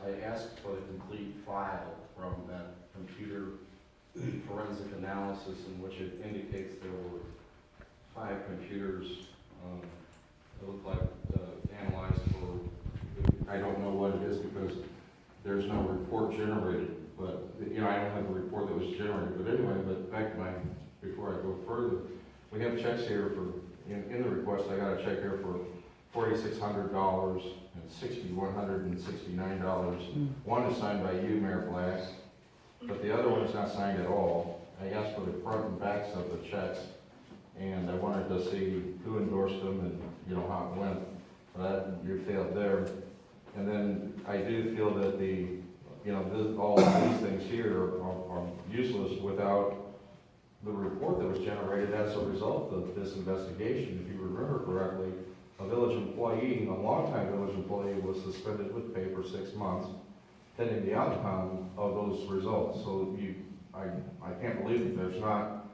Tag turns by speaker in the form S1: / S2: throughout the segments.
S1: I asked for the complete file from that computer forensic analysis in which it indicates there were 5 computers that look like analyzed for, I don't know what it is because there's no report generated, but, you know, I don't have a report that was generated, but anyway, but back to before I go further, we have checks here for, in the request, I got a check here for $4,600 and $6,169. One is signed by you, Mayor Black, but the other one is not signed at all. I asked for the front and backs of the checks, and I wanted to see who endorsed them and, you know, how it went. But you failed there. And then I do feel that all of these things here are useless without the report that was generated as a result of this investigation. If you remember correctly, a village employee, a longtime village employee, was suspended with pay for 6 months, pending the outcome of those results. So I can't believe that there's not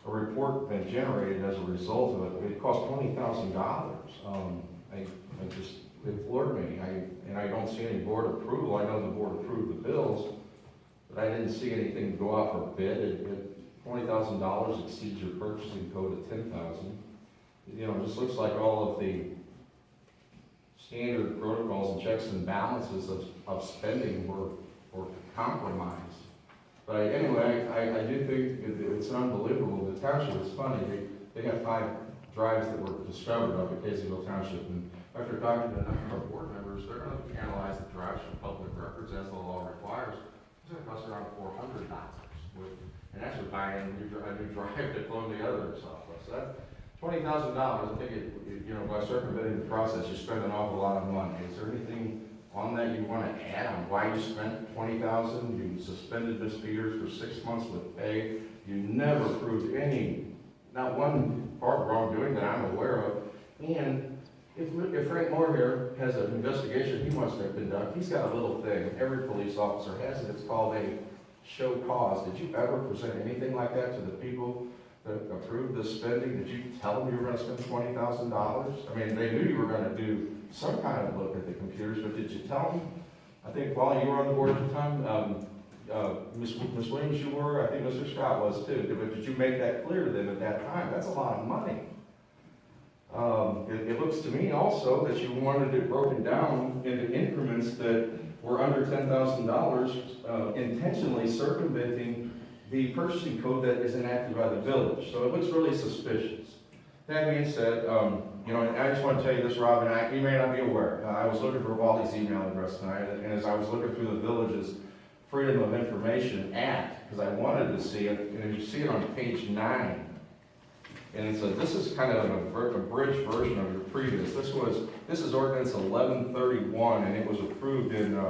S1: a report been generated as a result of it. It cost $20,000. It floored me. And I don't see any board approval. I know the board approved the bills, but I didn't see anything go out for bid. $20,000 exceeds your purchasing code of $10,000. You know, it just looks like all of the standard protocols and checks and balances of spending were compromised. But anyway, I do think it's unbelievable. The township is funny. They have 5 drives that were discovered up at Caseyville Township, and after talking to a number of board members, they're going to analyze the drives from public records as the law requires. It's going to cost around $400 and actually buying a new drive to clone the other software. So that $20,000, I think by circumventing the process, you spend an awful lot of money. Is there anything on that you want to add on why you spent $20,000? You suspended Ms. Peters for 6 months with pay. You never proved not one part of wrongdoing that I'm aware of. And if Frank Moore here has an investigation he wants to conduct, he's got a little thing. Every police officer has it. It's called a show cause. Did you ever present anything like that to the people that approved the spending? Did you tell them you were going to spend $20,000? I mean, they knew you were going to do some kind of look at the computers, but did you tell them? I think while you were on the board at the time, Ms. Williams, you were, I think Mr. Scott was too, but did you make that clear to them at that time? That's a lot of money. It looks to me also that you wanted it broken down into increments that were under $10,000, intentionally circumventing the purchasing code that is enacted by the village. So it looks really suspicious. That being said, and I just want to tell you this, Rob, and you may not be aware. I was looking for Wally's email address tonight, and as I was looking through the village's Freedom of Information Act, because I wanted to see it, and you see it on page 9. And it's this is kind of a bridge version of your previous. This is ordinance 1131, and it was approved in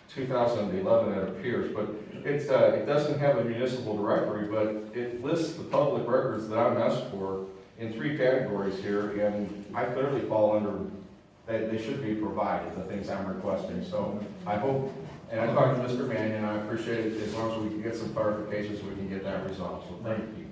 S1: 2011, it appears. But it doesn't have a municipal directory, but it lists the public records that I'm asked for in 3 categories here, and I clearly fall under that they should be provided, the things I'm requesting. So I hope, and I talked to Mr. Mannion, I appreciate it as long as we can get some clarifications, we can get that resolved. So thank you.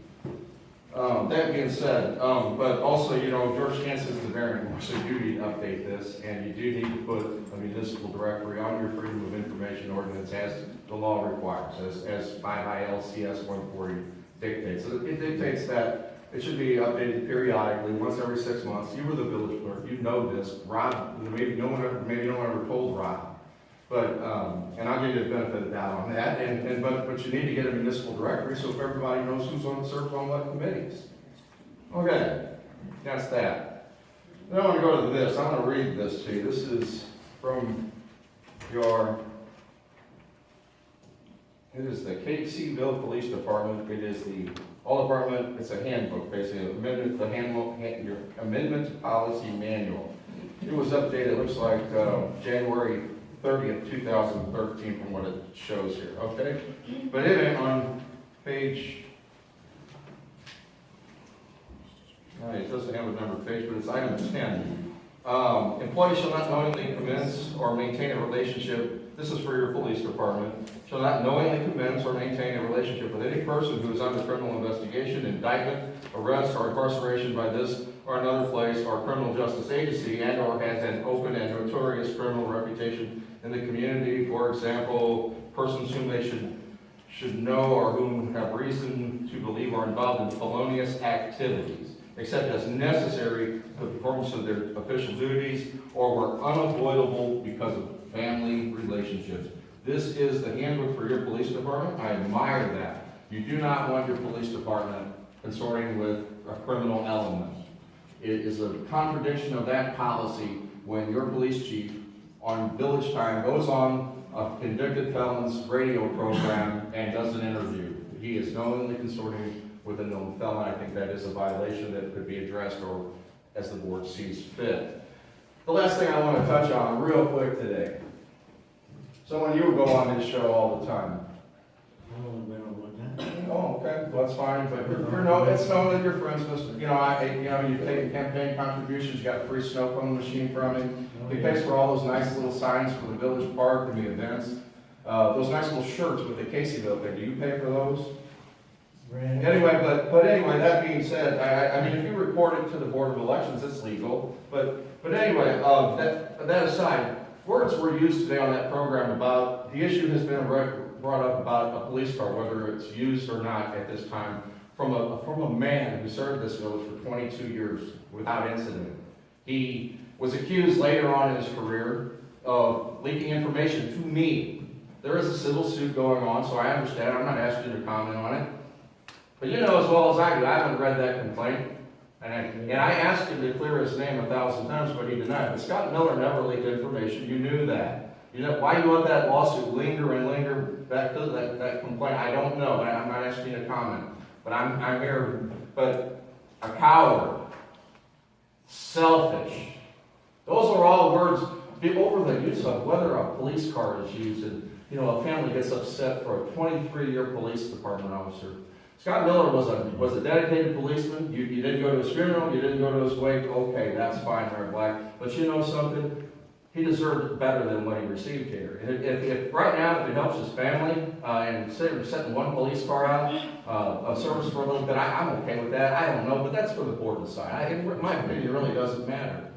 S1: That being said, but also, George Hansen's the variant, so you do need to update this, and you do need to put a municipal directory on your Freedom of Information ordinance as the law requires, as 5 ILCS 140 dictates. So it dictates that it should be updated periodically, once every 6 months. You were the village clerk, you know this. Rob, maybe no one ever told Rob. But, and I'll give you the benefit of the doubt on that, but you need to get a municipal directory so if everybody knows who's serves on what committees. Okay, that's that. Then I want to go to this. I want to read this to you. This is from it is the Caseyville Police Department. It is all department, it's a handbook, basically, your amendment to policy manual. It was updated, it looks like January 30th, 2013 from what it shows here, okay? But in it, on page, it doesn't have a numbered page, but it's item 10. Employees shall not knowingly commence or maintain a relationship, this is for your police department, shall not knowingly commence or maintain a relationship with any person who is under criminal investigation, indictment, arrest, or incarceration by this or another place or criminal justice agency and or has an open and notorious criminal reputation in the community. For example, persons whom they should know or whom have reason to believe are involved in felonious activities, except as necessary for the performance of their official duties or were unavoidable because of family relationships. This is the handbook for your police department. I admire that. You do not want your police department consorting with a criminal element. It is a contradiction of that policy when your police chief on village time goes on a convicted felon's radio program and does an interview. He is knowingly consorting with a known felon. I think that is a violation that could be addressed or as the board sees fit. The last thing I want to touch on real quick today. Someone you go on this show all the time. Oh, okay, well, that's fine, but it's known that you're friends with, you've taken campaign contributions, you got a free snow cone machine from him. He pays for all those nice little signs for the village park and the events. Those nice little shirts with the Caseyville thing, do you pay for those? Anyway, but anyway, that being said, I mean, if you report it to the Board of Elections, it's legal. But anyway, that aside, words were used today on that program about, the issue has been brought up about a police car, whether it's used or not at this time, from a man who served this village for 22 years without incident. He was accused later on in his career of leaking information to me. There is a civil suit going on, so I understand. I'm not asking you to comment on it. But you know as well as I do, I haven't read that complaint. And I asked him to clear his name 1,000 times, but he denied. But Scott Miller never leaked information. You knew that. You know why you let that lawsuit linger and linger back to that complaint? I don't know. I'm not asking you to comment. But I'm here. But a coward, selfish. Those are all words over the use of whether a police car is used. And a family gets upset for a 23-year police department officer. Scott Miller was a dedicated policeman. You didn't go to his funeral, you didn't go to his wake. Okay, that's fine, Mayor Black. But you know something? He deserved better than what he received here. And if right now, if it helps his family, and setting one police car out of service for a little bit, I'm okay with that. I don't know, but that's for the board to decide. My opinion really doesn't matter.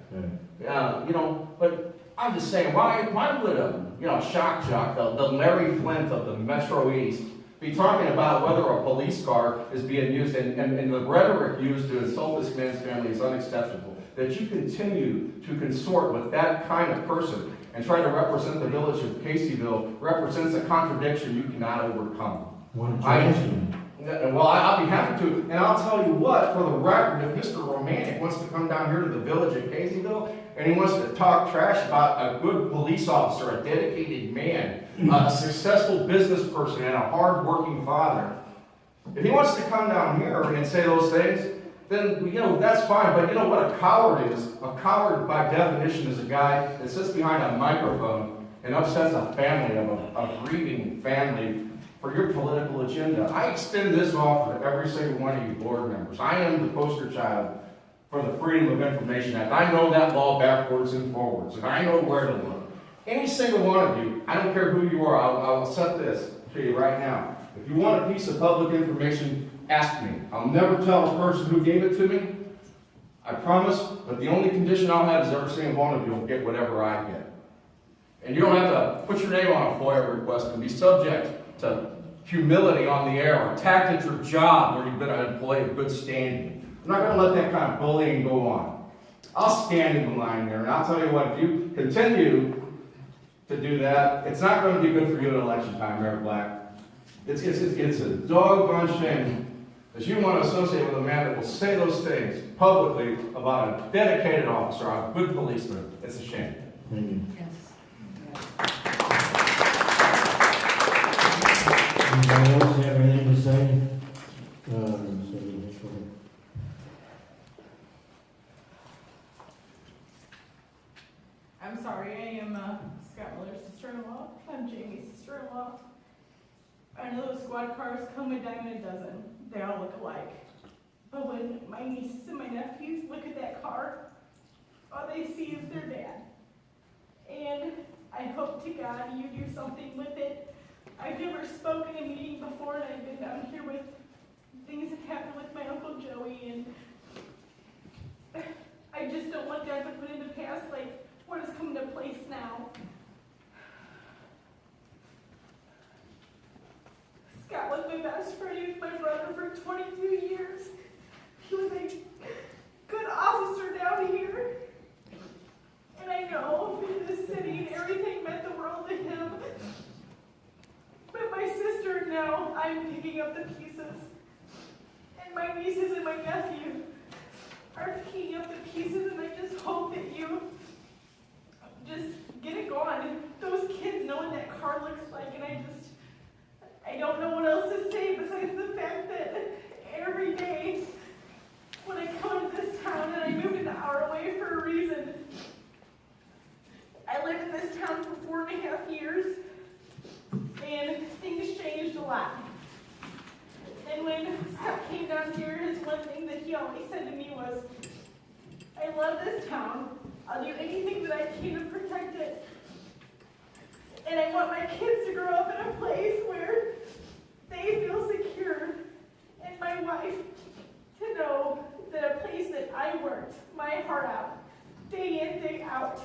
S1: But I'm just saying, why would a shock jock, the Larry Flint of the Metro East, be talking about whether a police car is being used, and the rhetoric used to insult this man's family is unacceptable. That you continue to consort with that kind of person and try to represent the village of Caseyville represents a contradiction you cannot overcome. I'll be happy to, and I'll tell you what, for the record, if Mr. Romanek wants to come down here to the village of Caseyville and he wants to talk trash about a good police officer, a dedicated man, a successful business person, and a hard-working father, if he wants to come down here and say those things, then, that's fine. But you know what a coward is? A coward, by definition, is a guy that sits behind a microphone and upsets a family, a grieving family, for your political agenda. I extend this offer to every single one of you board members. I am the poster child for the Freedom of Information Act. I know that law backwards and forwards, and I know where to look. Any single one of you, I don't care who you are, I'll set this to you right now. If you want a piece of public information, ask me. I'll never tell a person who gave it to me. I promise, but the only condition I'll have is every single one of you will get whatever I get. And you don't have to put your name on a FOIA request and be subject to humility on the air or attacked at your job where you've been an employee of good standing. I'm not going to let that kind of bullying go on. I'll stand in the line there, and I'll tell you what, if you continue to do that, it's not going to be good for you at election time, Mayor Black. It's a doggone shame that you want to associate with a man that will say those things publicly about a dedicated officer, a good policeman. It's a shame.
S2: Thank you.
S3: Yes.
S2: Anybody else have anything to say?
S3: I'm sorry, I am Scott Miller's sister-in-law. I'm Jamie's sister-in-law. I know those squad cars come a dime a dozen. They all look alike. But when my nieces and my nephews look at that car, all they see is their dad. And I hope to God you do something with it. I've never spoken in a meeting before, and I've been down here with things that happened with my Uncle Joey, and I just don't want that to put into past, like, what has come to place now. Scott was my best friend. He was my brother for 22 years. He was a good officer down here. And I know this city and everything meant the world to him. But my sister, now I'm picking up the pieces. And my nieces and my nephew are picking up the pieces, and I just hope that you just get it going. Those kids know what that car looks like, and I don't know what else to say besides the fact that every day when I come to this town, and I moved into our way for a reason. I lived in this town for 4.5 years, and things changed a lot. And when Scott came down here, his one thing that he always said to me was, I love this town. I'll do anything that I can to protect it. And I want my kids to grow up in a place where they feel secure. And my wife to know that a place that I worked my heart out, day in, day out,